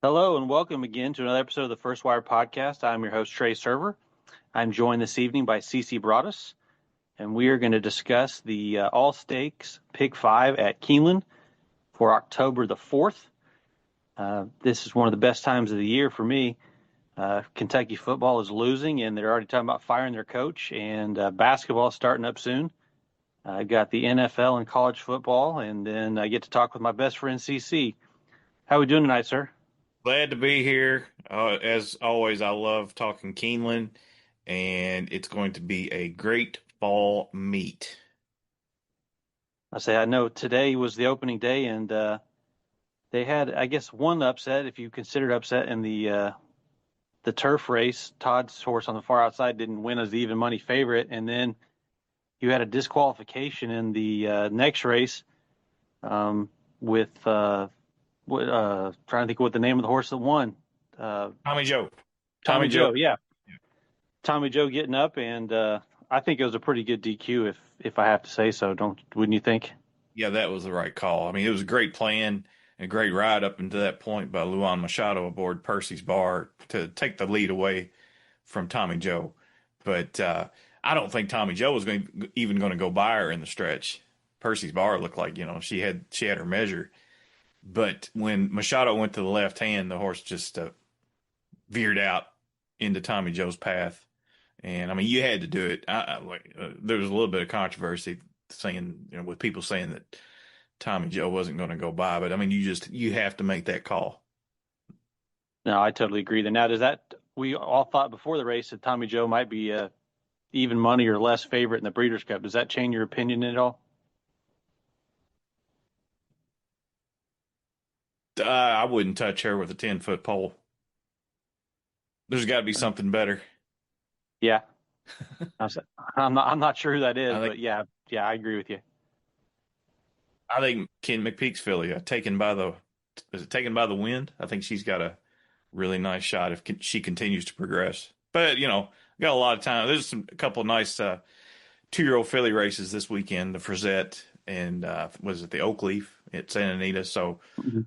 Hello and welcome again to another episode of the First Wire Podcast. I'm your host, Trey Server. I'm joined this evening by Broaddus, and we are going to discuss the All Stakes Pick 5 at Keeneland for October the 4th. This is one of the best times of the year for me. Kentucky football is losing, and they're already talking about firing their coach, and basketball is starting up soon. I got the NFL and college football, and then I get to talk with my best friend, CC. How are we doing tonight, sir? Glad to be here. As always, I love talking Keeneland, and it's going to be a great fall meet. I know today was the opening day, and they had, I guess, one upset, if you consider it upset, in the turf race. Todd's horse on the far outside didn't win as the even money favorite, and then you had a disqualification in the next race with trying to think what the name of the horse that won. Tommy Joe. Tommy Tommy Joe. Joe, yeah, Tommy Joe getting up, and I think it was a pretty good DQ, if I have to say so. Wouldn't you think? Yeah, that was the right call. I mean, it was a great plan, a great ride up until that point by Luan Machado aboard Percy's bar to take the lead away from Tommy Joe. But I don't think Tommy Joe was even going to go by her in the stretch. Percy's bar looked like, she had her measure. But when Machado went to the left hand, the horse just veered out into Tommy Joe's path. And I mean, you had to do it. There was a little bit of controversy saying, with people saying that Tommy Joe wasn't going to go by, but I mean, you have to make that call. No, I totally agree. Then now, we all thought before the race that Tommy Joe might be a even money or less favorite in the Breeders' Cup. Does that change your opinion at all? I wouldn't touch her with a 10-foot pole. There's got to be something better. Yeah, I'm not sure who that is, I think but yeah, I agree with you. I think Ken McPeak's filly, Taken by the Wind? I think she's got a really nice shot if she continues to progress. But got a lot of time. There's a couple of nice 2-year-old filly races this weekend. The Frizette and was it the Oak Leaf at Santa Anita? So Mhm.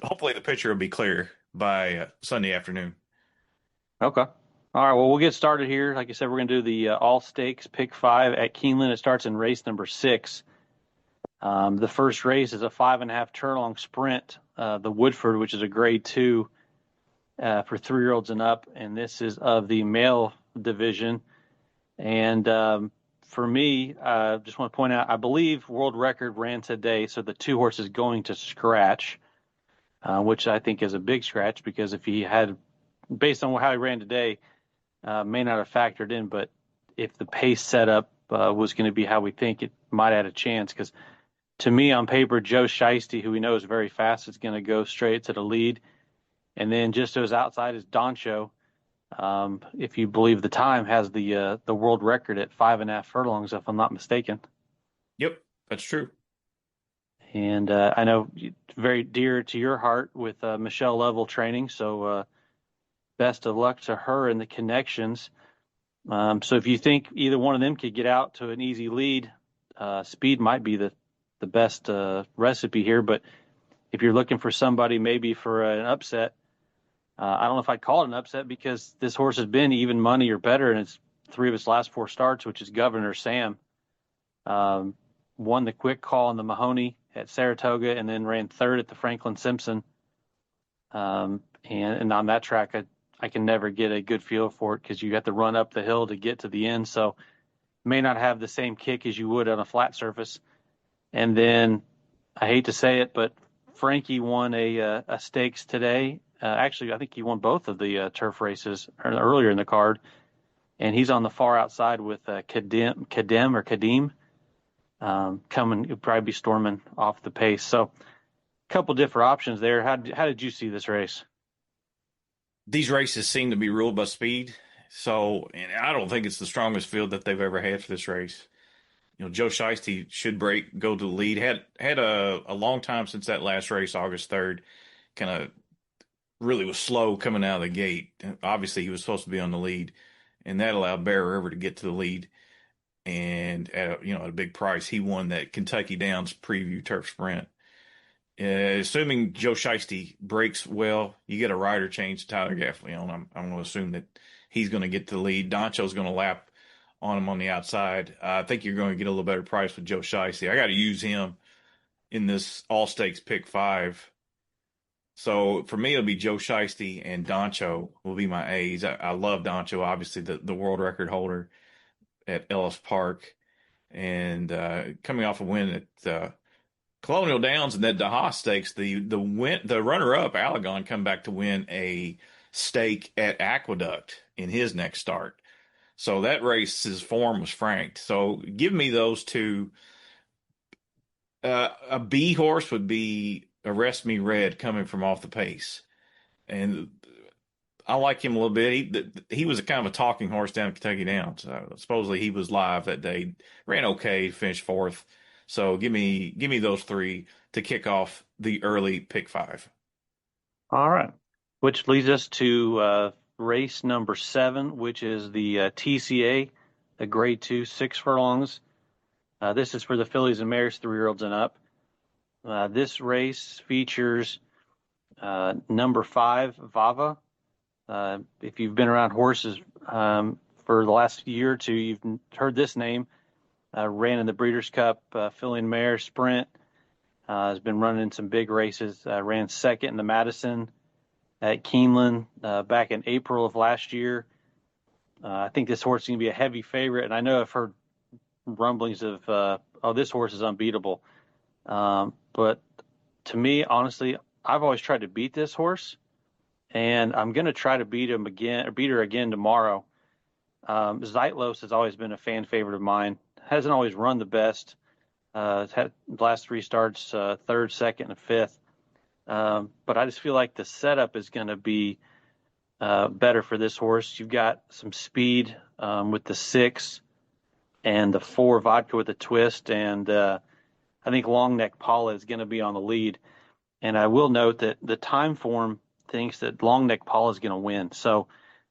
hopefully the picture will be clear by Sunday afternoon. Okay. All right. Well, we'll get started here. Like I said, we're going to do the All Stakes Pick 5 at Keeneland. It starts in race number 6. The first race is a 5.5 turn long sprint, the Woodford, which is a grade 2 for 3-year-olds and up. And this is of the male division. And for me, just want to point out, I believe world record ran today. So the 2 horses going to scratch, which I think is a big scratch because if he had, based on how he ran today, may not have factored in. But if the pace setup was going to be how we think, it might add a chance because to me, on paper, Joe Shiesty, who we know is very fast, is going to go straight to the lead. And then just to his outside is Doncho, if you believe the time, has the world record at 5.5 furlongs, if I'm not mistaken. Yep, that's true. And I know very dear to your heart with Michelle Level training, so best of luck to her and the connections. So if you think either one of them could get out to an easy lead, speed might be the best recipe here. But if you're looking for somebody maybe for an upset, I don't know if I'd call it an upset because this horse has been even money or better in its 3 of its last 4 starts, which is Governor Sam. Won the quick call on the Mahoney at Saratoga and then ran 3rd at the Franklin Simpson. And on that track, I can never get a good feel for it because you have to run up the hill to get to the end. So may not have the same kick as you would on a flat surface. And then I hate to say it, but Frankie won a stakes today. Actually, I think he won both of the turf races earlier in the card, and he's on the far outside with Kadim coming. He'll probably be storming off the pace. So, a couple different options there. How did you see this race? These races seem to be ruled by speed. So, and I don't think it's the strongest field that they've ever had for this race. Joe Shiesty should go to the lead. Had a long time since that last race, August 3rd. Kind of really was slow coming out of the gate. Obviously, he was supposed to be on the lead, and that allowed Bear River to get to the lead. And at a big price, he won that Kentucky Downs preview turf sprint. Assuming Joe Shiesty breaks well, you get a rider change to Tyler Gaffalione. I'm going to assume that he's going to get the lead. Doncho's going to lap on him on the outside. I think you're going to get a little better price with Joe Shiesty. I got to use him in this all stakes pick 5. So for me, it'll be Joe Shiesty and Doncho will be my A's. I love Doncho, obviously the world record holder at Ellis Park, and coming off a win at Colonial Downs and that DeHaas Stakes, the runner up Allegon come back to win a stake at Aqueduct in his next start. So that race's form was franked. So give me those two. A B horse would be Arrest Me Red coming from off the pace. And I like him a little bit. He was a kind of a talking horse down at Kentucky Downs. Supposedly he was live that day. Ran okay, finished 4th. So give me those 3 to kick off the early pick 5. All right. Which leads us to race number 7, which is the TCA, the grade 2, 6 furlongs. This is for the fillies and mares, 3-year-olds and up. This race features number 5, Vava. If you've been around horses for the last year or two, you've heard this name. Ran in the Breeders' Cup, filly and mare sprint. Has been running in some big races. Ran second in the Madison at Keeneland back in April of last year. I think this horse is going to be a heavy favorite, and I know I've heard rumblings of, this horse is unbeatable. But to me, honestly, I've always tried to beat this horse, and I'm going to try to beat her again tomorrow. Zeitlos has always been a fan favorite of mine. Hasn't always run the best. Had the last 3 starts, 3rd, 2nd, and 5th. But I just feel like the setup is going to be better for this horse. You've got some speed with the 6 and the 4 Vodka with a twist, and I think Long Neck Paula is going to be on the lead. And I will note that the time form thinks that Long Neck Paula is going to win. So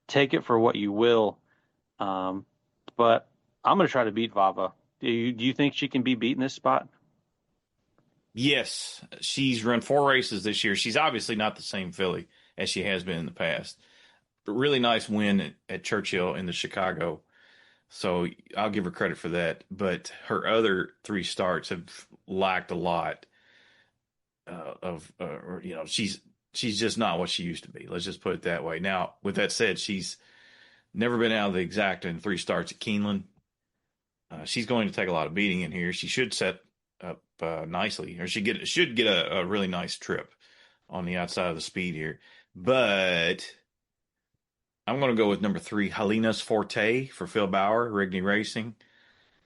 take it for what you will. But I'm going to try to beat Vava. Do you think she can be beat in this spot? Yes, she's run 4 races this year. She's obviously not the same filly as she has been in the past. But really nice win at Churchill in the Chicago. So I'll give her credit for that. But her other 3 starts have lacked a lot she's just not what she used to be. Let's just put it that way. Now, with that said, she's never been out of the exacta in 3 starts at Keeneland. She's going to take a lot of beating in here. She should set up nicely, or should get a really nice trip on the outside of the speed here. But I'm going to go with number 3, Helena's Forte for Phil Bauer, Rigney Racing.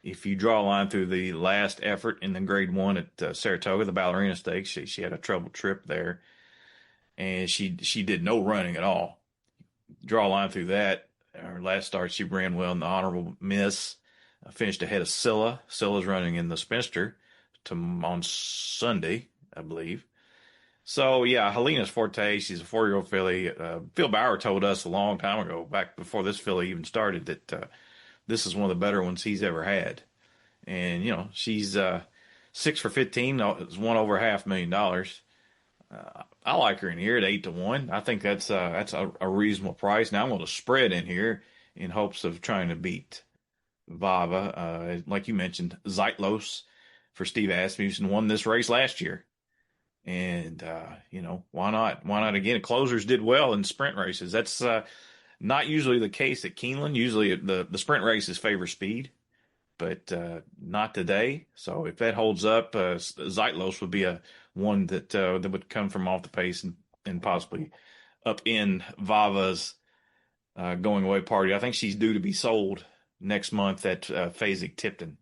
If you draw a line through the last effort in the grade 1 at Saratoga, the Ballerina Stakes, she had a troubled trip there, and she did no running at all. Draw a line through that. Her last start, she ran well in the Honorable Miss. Finished ahead of Scylla. Scylla's running in the Spinster on Sunday, I believe. So, yeah, Helena's Forte, she's a 4-year-old filly. Phil Bauer told us a long time ago, back before this filly even started, that this is one of the better ones he's ever had. And, she's 6 for 15, it's won over $500,000. I like her in here at 8-1. I think that's a reasonable price. Now I'm going to spread in here in hopes of trying to beat Vava. Like you mentioned, Zeitlos for Steve Asmussen won this race last year. And, why not? Why not again? Closers did well in sprint races. That's not usually the case at Keeneland. Usually the sprint races favor speed, but not today. So if that holds up, Zeitlos would be a one that would come from off the pace and possibly upend Vava's going away party. I think she's due to be sold next month at Fasig-Tipton.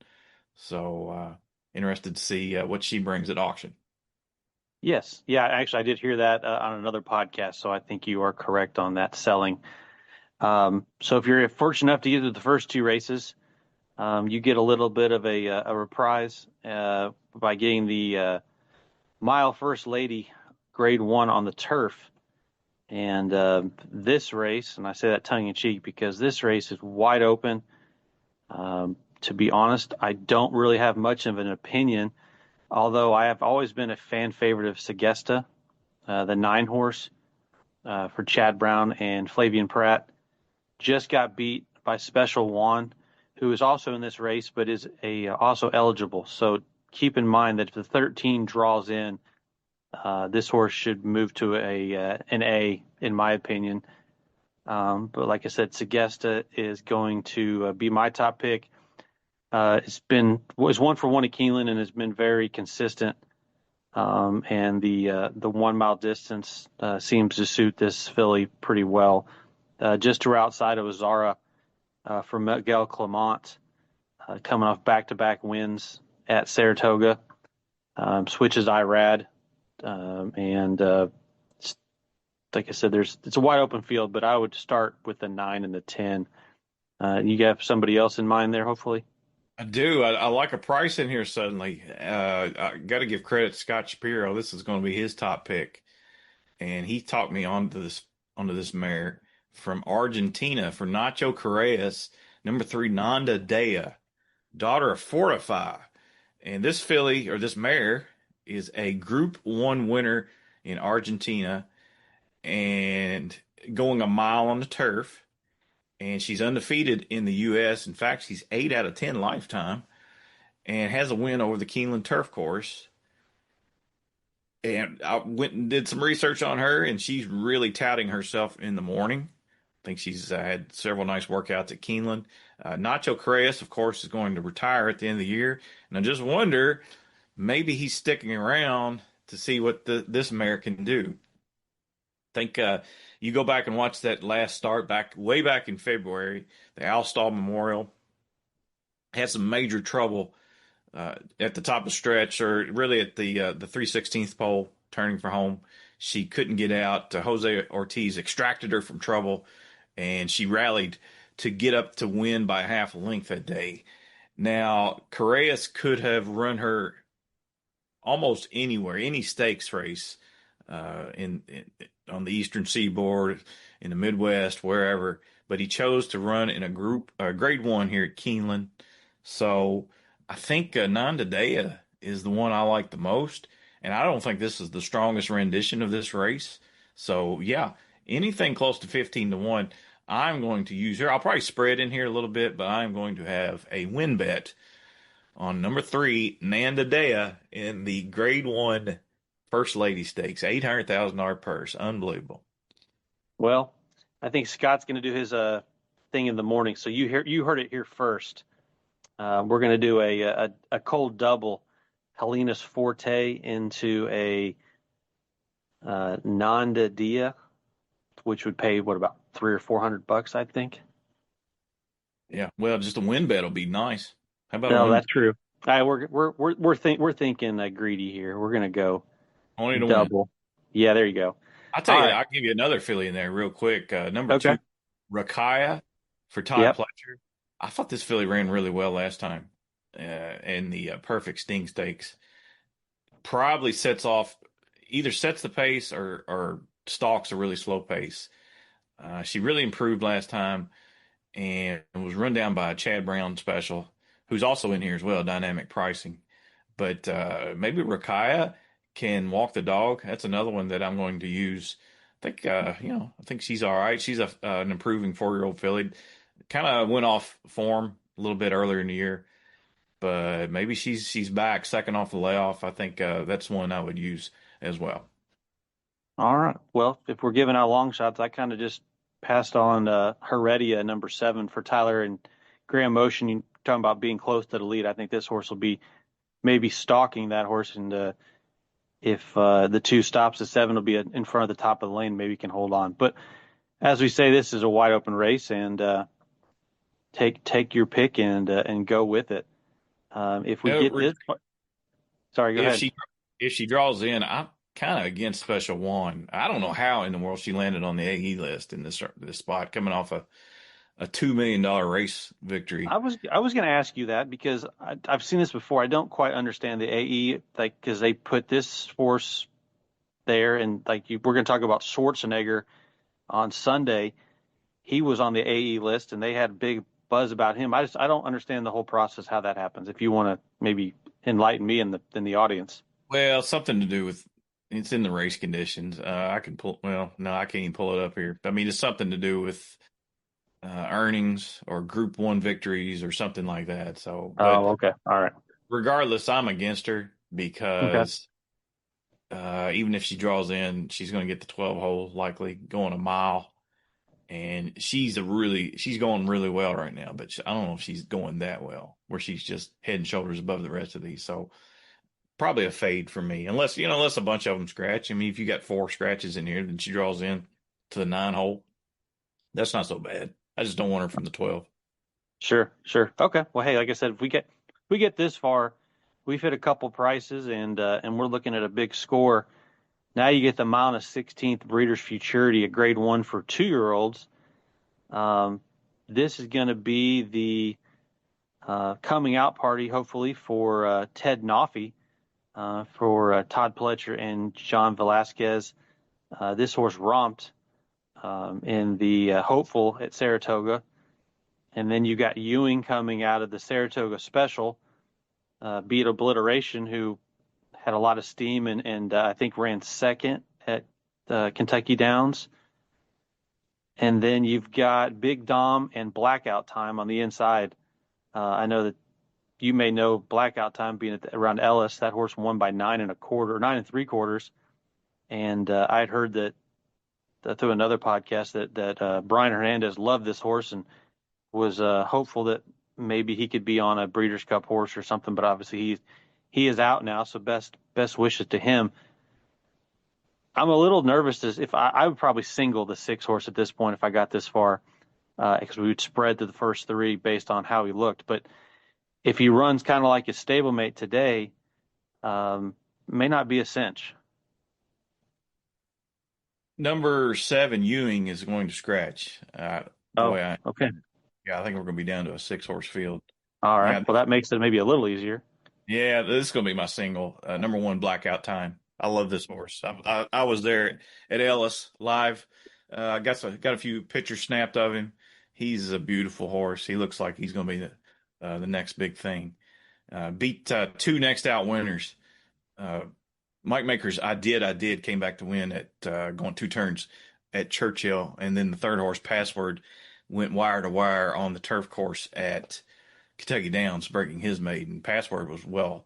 So interested to see what she brings at auction. Yes. Yeah, actually, I did hear that on another podcast, so I think you are correct on that selling. So if you're fortunate enough to get to the first 2 races, you get a little bit of a reprise by getting the Mile First Lady grade 1 on the turf. And this race, and I say that tongue-in-cheek because this race is wide open. To be honest, I don't really have much of an opinion Although I have always been a fan favorite of Segesta, the 9 horse for Chad Brown and Flavian Pratt. Just got beat by Special Juan, who is also in this race, but is also eligible. So keep in mind that if the 13 draws in, this horse should move to an A, in my opinion. But like I said, Segesta is going to be my top pick. Was 1 for 1 at Keeneland and has been very consistent. And the 1 mile distance seems to suit this filly pretty well. Just to outside of Azara for Miguel Clement, coming off back-to-back wins at Saratoga. Switches Irad, and like I said, it's a wide open field, but I would start with the 9 and the 10. You got somebody else in mind there, hopefully? I do. I like a price in here suddenly. I got to give credit to Scott Shapiro. This is going to be his top pick, and he talked me onto this mare from Argentina for Nacho Correas, number 3, Nanda Dea, daughter of Fortify. And this filly or this mare is a Group 1 winner in Argentina and going a mile on the turf. And she's undefeated in the U.S. In fact, she's 8 out of 10 lifetime and has a win over the Keeneland turf course. And I went and did some research on her, and she's really touting herself in the morning. I think she's had several nice workouts at Keeneland. Nacho Correas, of course, is going to retire at the end of the year. And I just wonder, maybe he's sticking around to see what this mare can do. I think you go back and watch that last start way back in February, the Alstall Memorial. Had some major trouble at the top of the stretch, or really at the 3/16 pole, turning for home. She couldn't get out. Jose Ortiz extracted her from trouble, and she rallied to get up to win by half a length that day. Now, Correas could have run her almost anywhere, any stakes race on the Eastern Seaboard, in the Midwest, wherever, but he chose to run in a Grade 1 here at Keeneland. So I think Nanda Dea is the one I like the most, and I don't think this is the strongest rendition of this race. So yeah, anything close to 15-1, I'm going to use her. I'll probably spread in here a little bit, but I'm going to have a win bet on number 3, Nanda Dea, in the Grade 1 First Lady Stakes, $800,000 purse. Unbelievable. Well, I think Scott's going to do his thing in the morning. So you heard it here first. We're going to do a cold double, Helena's Forte into a Nanda Dea, which would pay about $300 or $400, I think. Yeah, well, just a win bet will be nice. How about a No, win that's true. All right, we're thinking greedy here. We're going to go only to win? double. Yeah, there you go. I'll tell All you, right. I'll give you another filly in there real quick. Number Okay. 2, Rakaya for Todd Yep. Pletcher. I thought this filly ran really well last time in the Perfect Sting Stakes. Probably either sets the pace or stalks a really slow pace. She really improved last time and was run down by a Chad Brown special, who's also in here as well, dynamic pricing. But maybe Rakaya can walk the dog. That's another one that I'm going to use. I think I think she's all right. She's an improving 4-year-old filly. Kind of went off form a little bit earlier in the year, but maybe she's back, second off the layoff. I think that's one I would use as well. All right. Well, if we're giving out long shots, I kind of just passed on Heredia, number 7 for Tyler and Graham Motion. You talking about being close to the lead. I think this horse will be maybe stalking that horse, and if the 2 stops at 7, will be in front of the top of the lane. Maybe he can hold on. But as we say, this is a wide open race, and take your pick and go with it. If we get this, sorry, go ahead. If she draws in, I'm kind of against Special One. I don't know how in the world she landed on the AE list in this spot, coming off a $2 million race victory. I was going to ask you that because I've seen this before. I don't quite understand the AE, because they put this horse there, and we're going to talk about Schwarzenegger on Sunday. He was on the AE list, and they had big buzz about him. I don't understand the whole process, how that happens. If you want to maybe enlighten me in the audience. Well, something to do with it's in the race conditions. I can pull. Well, no, I can't even pull it up here. I mean, it's something to do with earnings or Group One victories or something like that. So, but Oh, okay. All right. regardless, I'm against her Okay. because even if she draws in, she's going to get the 12 hole, likely going a mile. And she's going really well right now, but I don't know if she's going that well, where she's just head and shoulders above the rest of these. So probably a fade for me, unless a bunch of them scratch. I mean, if you got four scratches in here, then she draws in to the 9 hole. That's not so bad. I just don't want her from the 12. Sure. Sure. Okay. Well, hey, like I said, if we get this far, we've hit a couple prices, and we're looking at a big score. Now you get the Mount of 16th Breeders' Futurity, a Grade 1 for 2-year-olds. Um, this is going to be the coming out party, hopefully, for Ted Noffey, for Todd Pletcher and John Velasquez. This horse romped in the Hopeful at Saratoga. And then you got Ewing coming out of the Saratoga Special, beat Obliteration, who had a lot of steam and I think ran second at Kentucky Downs. And then you've got Big Dom and Blackout Time on the inside. I know that you may know Blackout Time being around Ellis. That horse won by 9 1/4, 9 3/4. And I had heard that through another podcast that Brian Hernandez loved this horse and was hopeful that maybe he could be on a Breeders' Cup horse or something. But obviously he is out now, so best wishes to him. I'm a little nervous as if I would probably single the 6 horse at this point if I got this far, because we would spread to the first 3 based on how he looked. But if he runs kind of like his stablemate today, may not be a cinch. Number 7, Ewing, is going to scratch. Oh, Boy, okay. yeah, I think we're going to be down to a 6 horse field. All right. Yeah, Well, that makes it maybe a little easier. yeah, this is going to be my single. Number 1, Blackout Time. I love this horse. I was there at Ellis live. Got a few pictures snapped of him. He's a beautiful horse. He looks like he's going to be the next big thing. Beat 2 next out winners. Mike Maker's I did came back to win at going 2 turns at Churchill, and then the 3rd horse, Password, went wire to wire on the turf course at Kentucky Downs, breaking his maiden. Password was well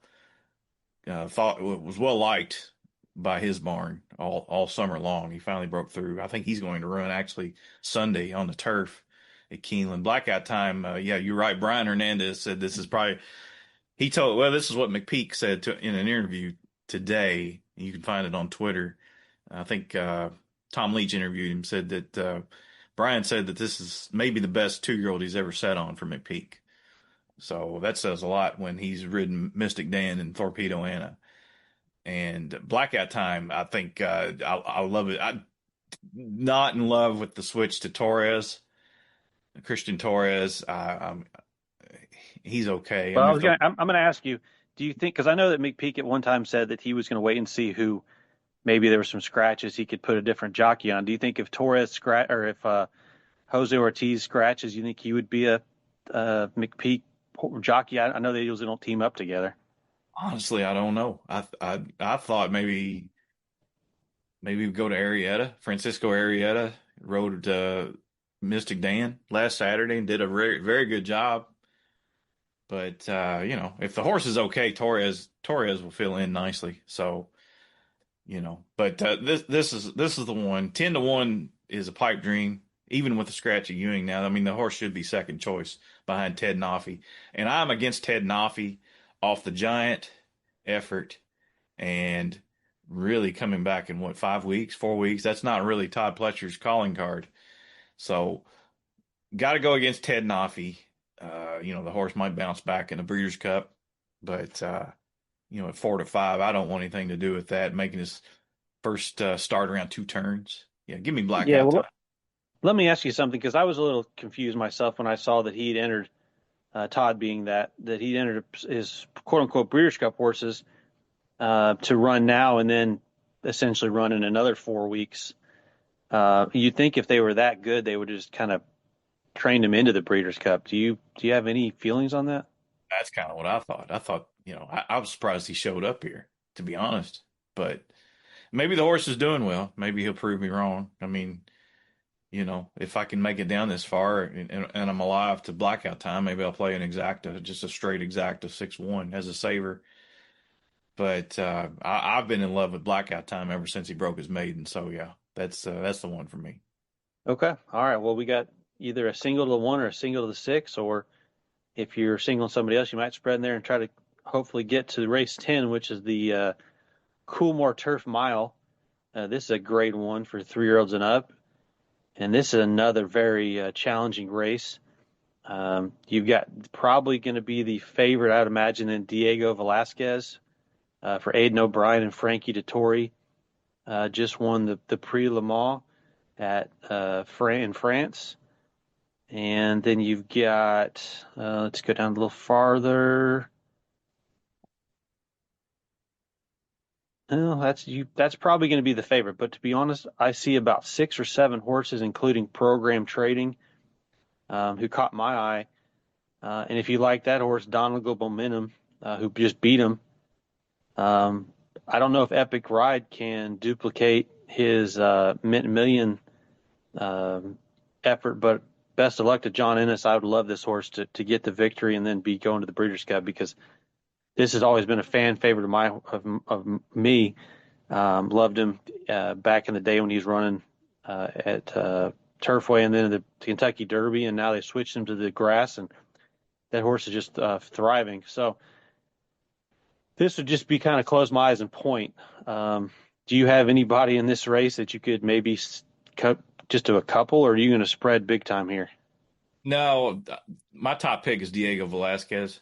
liked by his barn all summer long. He finally broke through. I think he's going to run actually Sunday on the turf at Keeneland. Blackout Time. Yeah, you're right. Brian Hernandez said this is probably. This is what McPeak said in an interview today. You can find it on Twitter. I think Tom Leach interviewed him. Said that Brian said that this is maybe the best 2-year-old he's ever sat on for McPeak. So that says a lot when he's ridden Mystic Dan and Torpedo Anna. And Blackout Time, I think I love it. I'm not in love with the switch to Torres, Christian Torres. He's okay. I Well, mean, if the I'm going to ask you, do you think, because I know that McPeak at one time said that he was going to wait and see who maybe there were some scratches he could put a different jockey on. Do you think if Torres scratch or if Jose Ortiz scratches, you think he would be a McPeak jockey? I know they usually don't team up together. Honestly, I don't know. I thought maybe we go to Arrieta. Francisco Arrieta rode Mystic Dan last Saturday and did a very very good job. But if the horse is okay, Torres will fill in nicely. So but this is the one. 10-1 is a pipe dream, even with the scratch of Ewing. Now, I mean, the horse should be second choice behind Ted Noffey, and I'm against Ted Noffey off the giant effort and really coming back in 5 weeks, 4 weeks. That's not really Todd Pletcher's calling card. So, got to go against Ted Noffey. The horse might bounce back in the Breeders' Cup, but at 4-5, I don't want anything to do with that. Making his first start around 2 turns. Yeah, give me Yeah, Blackout well, Time. let me ask you something because I was a little confused myself when I saw that he'd entered Todd being that he'd entered his quote unquote Breeders' Cup horses to run now and then essentially run in another 4 weeks. You'd think if they were that good, they would just kind of train him into the Breeders' Cup. Do you have any feelings on that? That's kind of what I thought. I thought, I was surprised he showed up here, to be honest. But maybe the horse is doing well. Maybe he'll prove me wrong. I mean, if I can make it down this far and I'm alive to blackout time, maybe I'll play an exacta, just a straight exacta 6-1 as a saver. But I've been in love with blackout time ever since he broke his maiden. So yeah, that's the one for me. Okay. All right. Well, we got either a single to the one or a single to the six, or if you're singling somebody else, you might spread in there and try to hopefully get to race 10, which is the Coolmore Turf Mile. This is a great one for 3-year-olds and up. And this is another very challenging race. You've got probably going to be the favorite, I'd imagine, in Diego Velasquez for Aidan O'Brien and Frankie Dettori. Just won the Prix Le Mans at in France. And then you've got, let's go down a little farther. Oh, that's probably going to be the favorite. But to be honest, I see about 6 or 7 horses, including Program Trading, who caught my eye. And if you like that horse, Donegal Momentum, who just beat him. I don't know if Epic Ride can duplicate his Mint Million effort, but best of luck to John Ennis. I would love this horse to get the victory and then be going to the Breeders' Cup, because this has always been a fan favorite of me. Loved him back in the day when he was running at Turfway and then the Kentucky Derby, and now they switched him to the grass, and that horse is just thriving. So this would just be kind of close my eyes and point. Do you have anybody in this race that you could maybe cut just to a couple, or are you going to spread big time here? No, my top pick is Diego Velasquez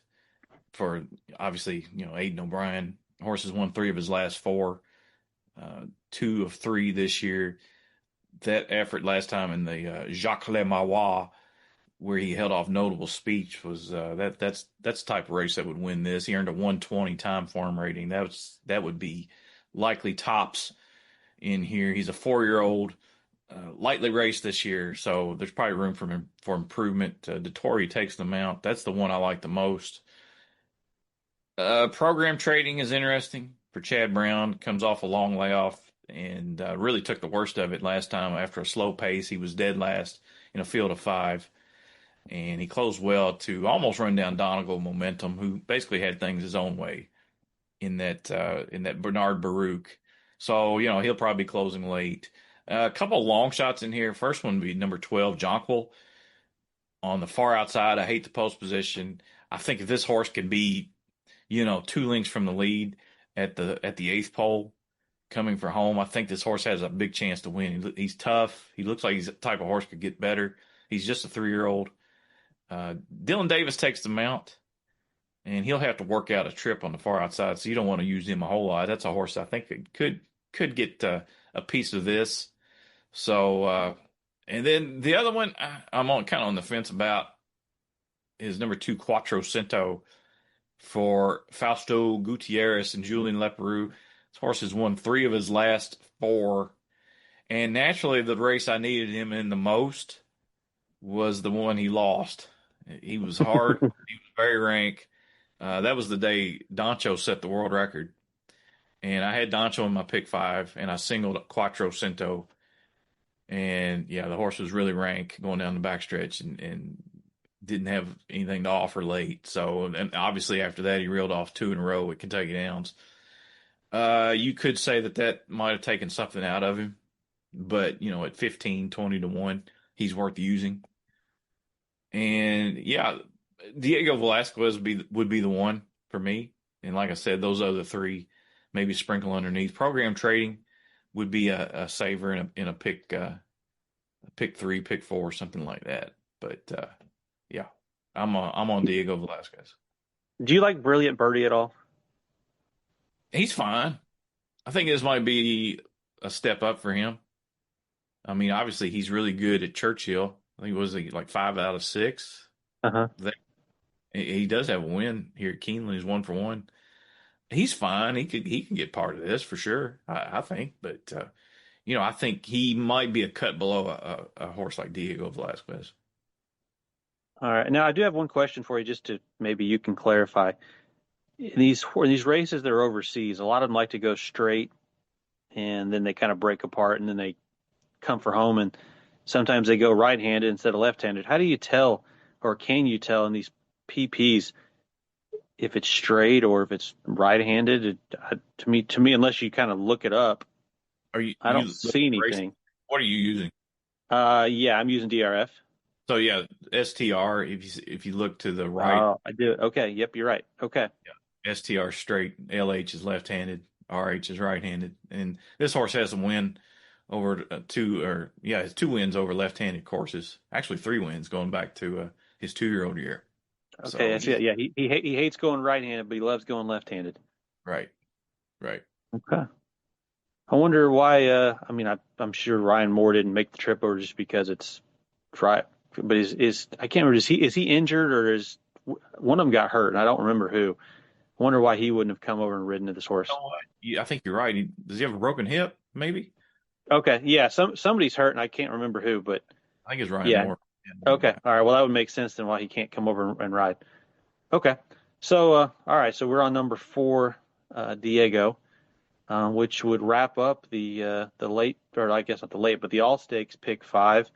for obviously, Aidan O'Brien. Horse has won 3 of his last 4, 2 of 3 this year. That effort last time in the Jacques Le Marois, where he held off Notable Speech, was that's the type of race that would win this. He earned a 120 time form rating. That would be likely tops in here. He's a 4-year-old, lightly raced this year, so there's probably room for improvement. Dettori takes the mount. That's the one I like the most. Program Trading is interesting for Chad Brown. Comes off a long layoff and really took the worst of it last time after a slow pace. He was dead last in a field of 5, and he closed well to almost run down Donegal Momentum, who basically had things his own way in that Bernard Baruch. So he'll probably be closing late. A couple of long shots in here. First one would be number 12, Jonquil, on the far outside. I hate the post position. I think if this horse can be 2 lengths from the lead at the 8th pole coming for home, I think this horse has a big chance to win. He's tough. He looks like he's the type of horse could get better. He's just a 3-year-old. Dylan Davis takes the mount, and he'll have to work out a trip on the far outside, so you don't want to use him a whole lot. That's a horse I think that could get a piece of this. So, and then the other one I'm kind of on the fence about is number 2, Quattro Cento, for Fausto Gutierrez and Julian Leperoux. This horse has won 3 of his last 4. And naturally, the race I needed him in the most was the one he lost. He was hard. He was very rank. That was the day Doncho set the world record. And I had Doncho in my pick 5, and I singled Quattro Cento. And yeah, the horse was really rank going down the backstretch and didn't have anything to offer late. So, and obviously after that, he reeled off 2 in a row at Kentucky Downs. You could say that might have taken something out of him, but at 15, 20 to 1, he's worth using. And yeah, Diego Velasquez would be the one for me. And like I said, those other 3 maybe sprinkle underneath. Program Trading would be a saver in a pick 3, pick 4, something like that. But yeah, I'm on Diego Velasquez. Do you like Brilliant Birdie at all? He's fine. I think this might be a step up for him. I mean, obviously he's really good at Churchill. I think it was like 5 out of 6. Uh-huh. He does have a win here at Keeneland. He's 1 for 1. He's fine. He can get part of this for sure. I think, but I think he might be a cut below a horse like Diego Velasquez. All right. Now I do have one question for you, just to maybe you can clarify. In these races that are overseas, a lot of them like to go straight, and then they kind of break apart, and then they come for home, and sometimes they go right-handed instead of left-handed. How do you tell, or can you tell in these PPs if it's straight or if it's right-handed? To me, unless you kind of look it up, Are you I don't you look see at race? anything. What are you using? Yeah, I'm using DRF. So yeah, STR. If you look to the right, Oh, I do. Okay. Yep, you're right. Okay. yeah, STR straight. LH is left-handed. RH is right-handed. And this horse has a win over it's 2 wins over left-handed courses. Actually, 3 wins going back to his 2-year-old year. Okay, So I see it. Yeah, he hates going right-handed, but he loves going left-handed. right, right. Okay. I wonder why. I mean, I'm sure Ryan Moore didn't make the trip over just because it's right. But is I can't remember. Is he injured, or is one of them got hurt? And I don't remember who. I wonder why he wouldn't have come over and ridden to this You horse. know what? I think you're right. Does he have a broken hip? Maybe. Okay, yeah, somebody's hurt, and I can't remember who. But I think it's Ryan yeah, Moore. okay, all right. Well, that would make sense then why he can't come over and ride. Okay, so all right, so we're on number four, Diego, which would wrap up the late, or I guess not the late, but the all stakes pick five.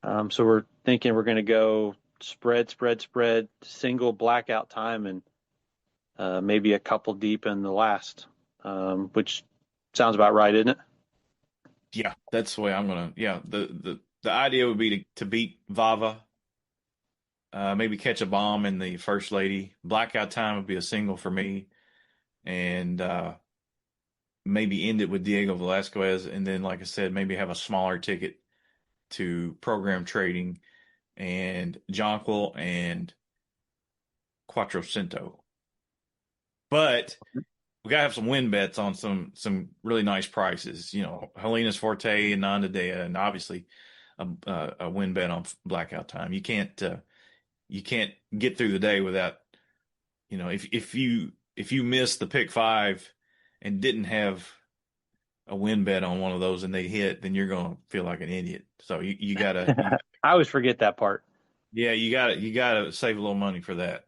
So we're thinking we're going to go spread, spread, spread, single blackout time, and maybe a couple deep in the last, which sounds about right, isn't it? Yeah, that's the way I'm gonna. Yeah, the idea would be to beat Vava, maybe catch a bomb in the First Lady. Blackout time would be a single for me, and maybe end it with Diego Velasquez, and then, like I said, maybe have a smaller ticket to program trading and Jonquil and Quattrocento. But we gotta have some win bets on some really nice prices. Helena's Forte and Nanda Dea, and obviously a win bet on blackout time. You can't get through the day without if you miss the pick five and didn't have a win bet on one of those and they hit, then you're gonna feel like an idiot. So you gotta I always forget that part. yeah, you gotta save a little money for that.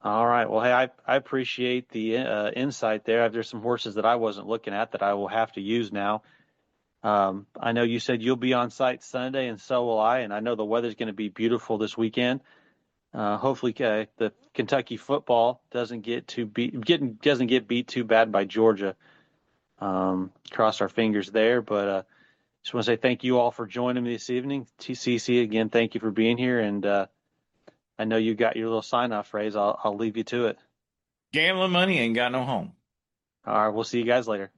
All right. Well, hey, I appreciate the insight there. There's some horses that I wasn't looking at that I will have to use now. I know you said you'll be on site Sunday, and so will I. And I know the weather's going to be beautiful this weekend. Hopefully, the Kentucky football doesn't get beat too bad by Georgia. Cross our fingers there. But just want to say thank you all for joining me this evening. TCC again, thank you for being here. And I know you got your little sign off phrase. I'll leave you to it. Gambling money ain't got no home. All right, we'll see you guys later.